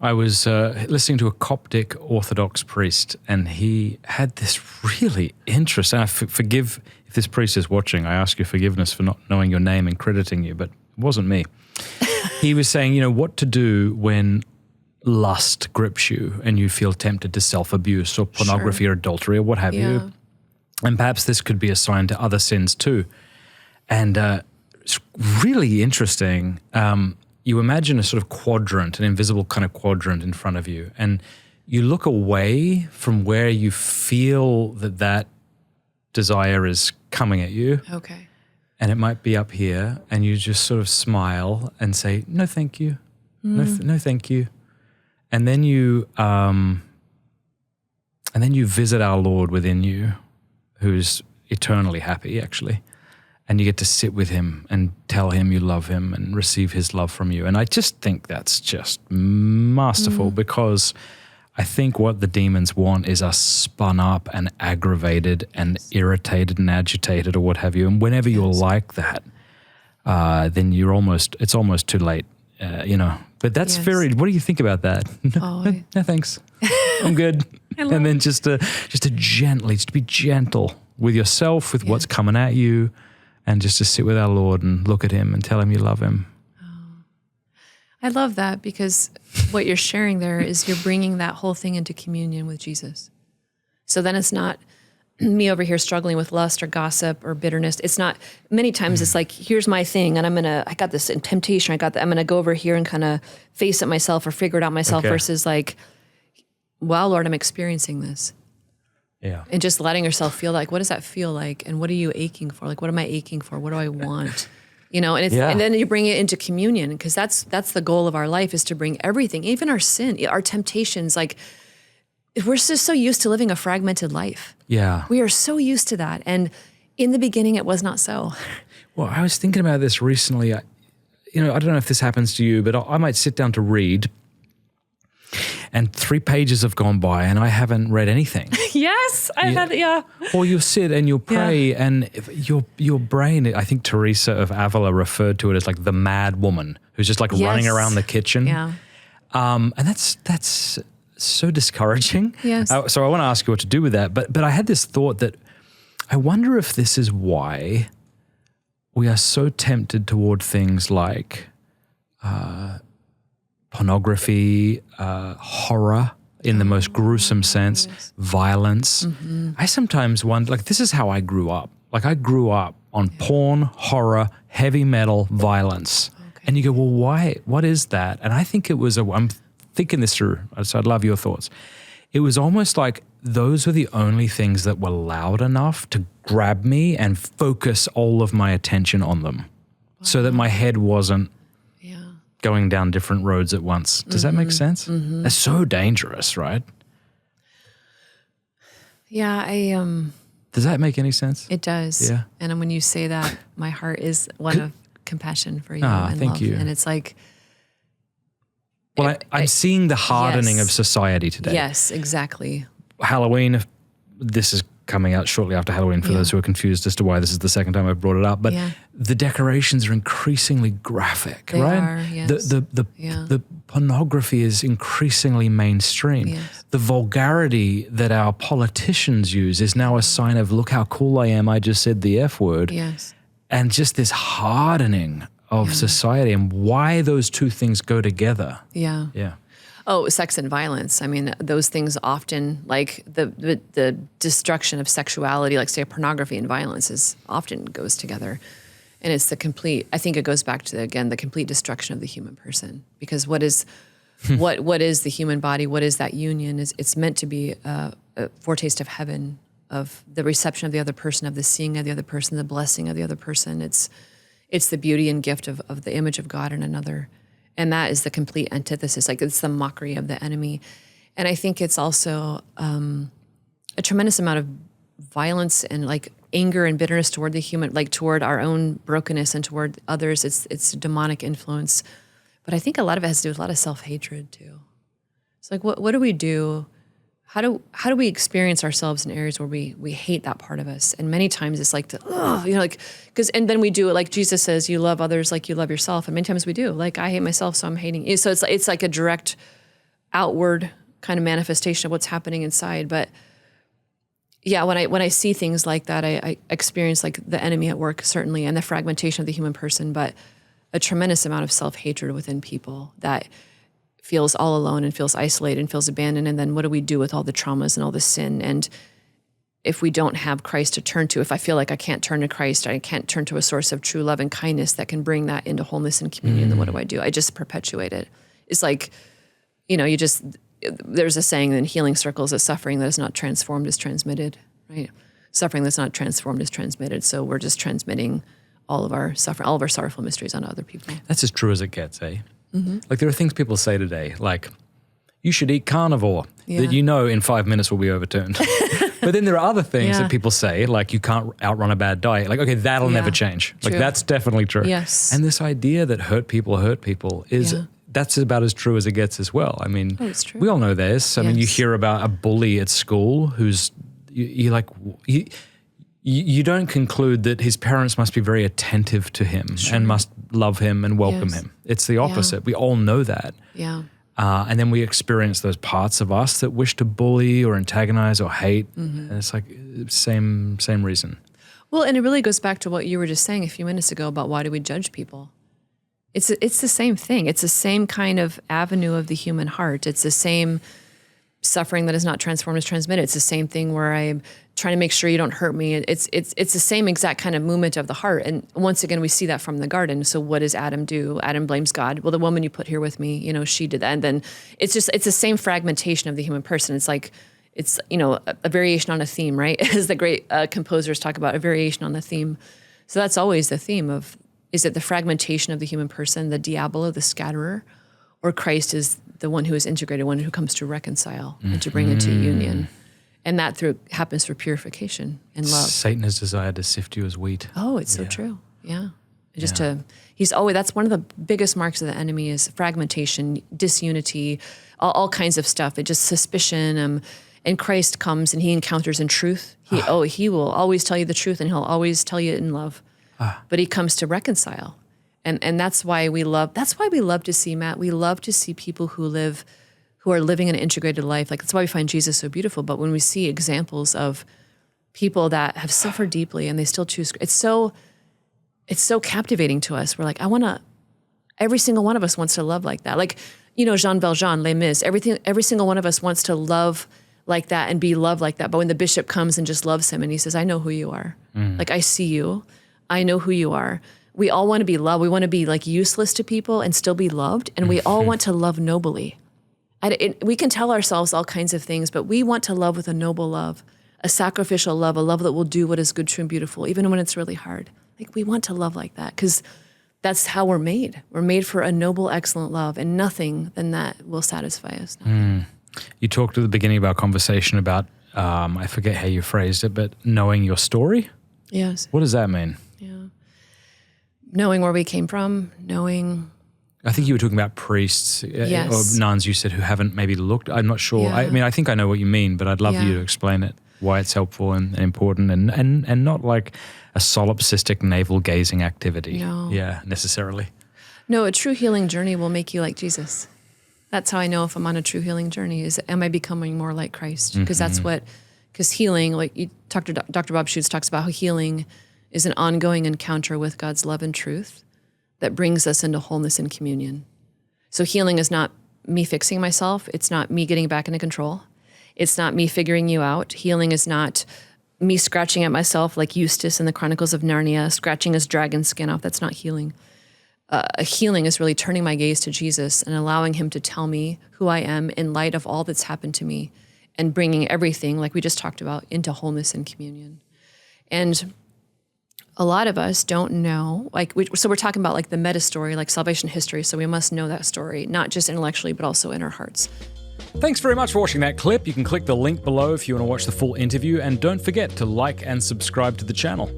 I was listening to a Coptic Orthodox priest, and he had this really interesting. Forgive if this priest is watching. I ask your forgiveness for not knowing your name and crediting you, but it wasn't me. He was saying, what to do when lust grips you and you feel tempted to self-abuse or pornography or adultery or what have you. And perhaps this could be a sign to other sins too. And it's really interesting. You imagine a sort of quadrant, an invisible kind of quadrant in front of you, and you look away from where you feel that desire is coming at you. Okay. And it might be up here, and you just sort of smile and say, no, thank you. No, thank you. And then you visit our Lord within you, who's eternally happy, actually. And you get to sit with him and tell him you love him and receive his love from you. And I just think that's just masterful because I think what the demons want is us spun up and aggravated and irritated and agitated or what have you. And whenever you're like that, then it's almost too late, But that's what do you think about that? No, thanks. I'm good. And then just to be gentle with yourself, with what's coming at you. And just to sit with our Lord and look at him and tell him you love him. Oh. I love that because what you're sharing there is you're bringing that whole thing into communion with Jesus. So then it's not me over here struggling with lust or gossip or bitterness. It's not, many times it's like, here's my thing and I got this temptation, I'm going to go over here and kind of face it myself or figure it out myself versus like, wow, Lord, I'm experiencing this. Yeah. And just letting yourself feel like, what does that feel like? And what are you aching for? Like, what am I aching for? What do I want? And then you bring it into communion because that's the goal of our life is to bring everything, even our sin, our temptations. Like we're just so used to living a fragmented life. Yeah. We are so used to that. And in the beginning, it was not so. Well, I was thinking about this recently. I don't know if this happens to you, but I might sit down to read and 3 pages have gone by and I haven't read anything. Yes, I've had, Or you'll sit and you'll pray and your brain, I think Teresa of Avila referred to it as like the mad woman who's just like running around the kitchen. Yeah. And that's so discouraging. Yes. So I want to ask you what to do with that. But I had this thought that I wonder if this is why we are so tempted toward things like pornography, horror in the most gruesome sense, violence. Mm-hmm. I sometimes wonder, like, this is how I grew up. Like, I grew up on porn, horror, heavy metal, violence. Okay. And you go, well, why? What is that? And I think it was I'm thinking this through, so I'd love your thoughts. It was almost like those were the only things that were loud enough to grab me and focus all of my attention on them so that my head wasn't going down different roads at once. Does that make sense? Mm-hmm. That's so dangerous, right? Yeah, Does that make any sense? It does. Yeah. And when you say that, my heart is one of compassion for you and thank love. you. And it's like... Well, I'm seeing the hardening of society today. Yes, exactly. Halloween, this is coming out shortly after Halloween for those who are confused as to why this is the second time I've brought it up. But the decorations are increasingly graphic, they right? Are, yes. The pornography is increasingly mainstream. Yes. The vulgarity that our politicians use is now a sign of, look how cool I am, I just said the F word. Yes. And just this hardening of society and why those two things go together. Yeah. Yeah. Oh, sex and violence. I mean, those things often, like the destruction of sexuality, like say pornography and violence often goes together. And it's I think it goes back to, again, the complete destruction of the human person. Because what is the human body? What is that union? It's meant to be a foretaste of heaven, of the reception of the other person, of the seeing of the other person, the blessing of the other person. It's the beauty and gift of the image of God in another. And that is the complete antithesis. Like it's the mockery of the enemy. And I think it's also a tremendous amount of violence and like anger and bitterness toward the human, like toward our own brokenness and toward others. It's a demonic influence. But I think a lot of it has to do with a lot of self-hatred too. It's like, what do we do? How do we experience ourselves in areas where we hate that part of us? And many times it's like, and then we do it like Jesus says, you love others like you love yourself. And many times we do. Like, I hate myself, so I'm hating you. So it's like a direct outward kind of manifestation of what's happening inside. But yeah, when I see things like that, I experience like the enemy at work, certainly, and the fragmentation of the human person, but a tremendous amount of self-hatred within people that feels all alone and feels isolated and feels abandoned. And then what do we do with all the traumas and all the sin? And if we don't have Christ to turn to, if I feel like I can't turn to Christ, I can't turn to a source of true love and kindness that can bring that into wholeness and communion, then what do? I just perpetuate it. It's like, there's a saying in healing circles that suffering that is not transformed is transmitted, right? Suffering that's not transformed is transmitted. So we're just transmitting all of our suffering, all of our sorrowful mysteries onto other people. That's as true as it gets, eh? Mm-hmm. Like there are things people say today, like, you should eat carnivore, that in 5 minutes will be overturned. But then there are other things that people say, like you can't outrun a bad diet. Like, okay, that'll never change. Like that's definitely true. Yes. And this idea that hurt people is that's about as true as it gets as well. I mean, it's true. We all know this. I mean, you hear about a bully at school who's, you don't conclude that his parents must be very attentive to him and must love him and welcome him. It's the opposite. We all know that. Yeah. And then we experience those parts of us that wish to bully or antagonize or hate. Mm-hmm. And it's like same reason. Well, and it really goes back to what you were just saying a few minutes ago about why do we judge people? It's the same thing. It's the same kind of avenue of the human heart. It's the same suffering that is not transformed is transmitted. It's the same thing where I'm trying to make sure you don't hurt me. It's the same exact kind of movement of the heart. And once again, we see that from the garden. So what does Adam do? Adam blames God. Well, the woman you put here with me, she did that. And then it's the same fragmentation of the human person. It's like, it's, a variation on a theme, right? As the great composers talk about, a variation on the theme. So that's always the theme of, is it the fragmentation of the human person, the diabolo, the scatterer, or Christ is the one who is integrated, one who comes to reconcile and to bring into union. And that happens through purification and love. Satan has desired to sift you as wheat. Oh, it's so true. Yeah. That's one of the biggest marks of the enemy is fragmentation, disunity, all kinds of stuff. It just suspicion. And Christ comes and he encounters in truth. He will always tell you the truth and he'll always tell you in love. But he comes to reconcile. And that's why we love to see, Matt, we love to see people who are living an integrated life. Like that's why we find Jesus so beautiful. But when we see examples of people that have suffered deeply and they still choose, it's so captivating to us. We're like, every single one of us wants to love like that. Like, Jean Valjean, Les Mis, every single one of us wants to love like that and be loved like that. But when the bishop comes and just loves him and he says, I know who you are. Like, I see you. I know who you are. We all want to be loved. We want to be like useless to people and still be loved. And we all want to love nobly. We can tell ourselves all kinds of things, but we want to love with a noble love, a sacrificial love, a love that will do what is good, true, and beautiful, even when it's really hard. Like we want to love like that because that's how we're made. We're made for a noble, excellent love, and nothing than that will satisfy us. You talked at the beginning of our conversation about, I forget how you phrased it, but knowing your story? Yes. What does that mean? Yeah. Knowing where we came from, knowing... I think you were talking about priests or nuns, you said, who haven't maybe looked. I'm not sure. Yeah. I think I know what you mean, but I'd love you to explain it, why it's helpful and important and not like a solipsistic navel-gazing activity. No. Yeah, necessarily. No, a true healing journey will make you like Jesus. That's how I know if I'm on a true healing journey is, am I becoming more like Christ? Because because healing, like Dr. Bob Schuetz talks about how healing is an ongoing encounter with God's love and truth that brings us into wholeness and communion. So healing is not me fixing myself. It's not me getting back into control. It's not me figuring you out. Healing is not me scratching at myself like Eustace in the Chronicles of Narnia, scratching his dragon skin off. That's not healing. Healing is really turning my gaze to Jesus and allowing him to tell me who I am in light of all that's happened to me and bringing everything, like we just talked about, into wholeness and communion. And a lot of us don't know, so we're talking about like the meta story, like salvation history, so we must know that story, not just intellectually, but also in our hearts. Thanks very much for watching that clip. You can click the link below if you want to watch the full interview, and don't forget to like and subscribe to the channel.